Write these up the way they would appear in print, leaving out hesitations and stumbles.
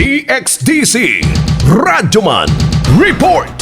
DXDC Radyoman Report.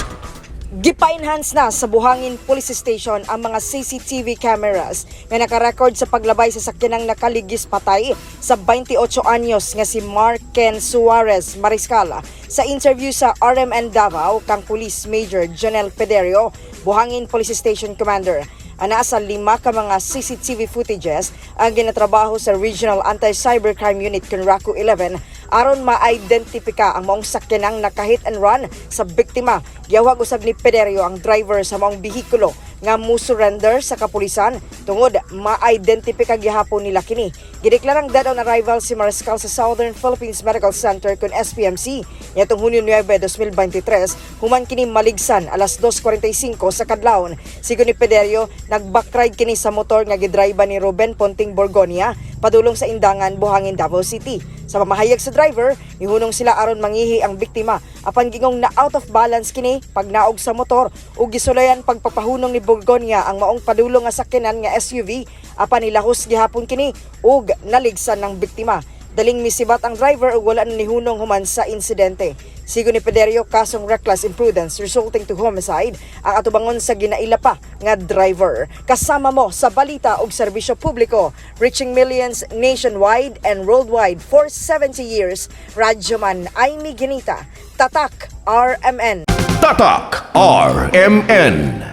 Gipa-enhance na sa Buhangin Police Station ang mga CCTV cameras nga nakarecord sa paglabay sa sakyanang nakaligis patay sa 28 anyos nga si Marken Suarez Mariscal. Sa interview sa RMN Davao kang Police Major Jonel Pederio, Buhangin Police Station Commander, anasa 5 ka mga CCTV footages ang ginatrabaho sa Regional Anti-Cybercrime Unit Kenraku 11 aron ma-identifika ang maong sakyanang naka-hit and run sa biktima. Giyawag usab ni Pederio ang driver sa maong bihikulo nga musurrender sa kapulisan tungod ma-identifika gihapon nila kini. Gideklarang dead on arrival si Mariscal sa Southern Philippines Medical Center kun SPMC nitong Hunyo 9, 2023 human kini maligsan alas 2:45 sa kadlawon. Sigon ni Pederio, nag-backride kini sa motor nga gidriba ni Ruben Ponting Borgonia padulong sa Indangan, Buhangin, Davao City. Sa pamahayag sa driver, mihunong sila aron mangihi ang biktima apan gingong na out of balance kini pagnaog sa motor ug gisulayan pagpapahunong ni Borgonia ang maong padulong nga sakyanan nga SUV apan nilahos gihapon kini ug naligsan ng biktima. Daling misibat ang driver ug wala na nihunong human sa insidente. Sigon ni Pederio, kasong reckless imprudence resulting to homicide ang atubangon sa ginaila pa nga driver. Kasama mo sa balita ug serbisyo publiko, reaching millions nationwide and worldwide for 70 years. Radyoman Aimee Ginita, Tatak RMN. Tatak RMN.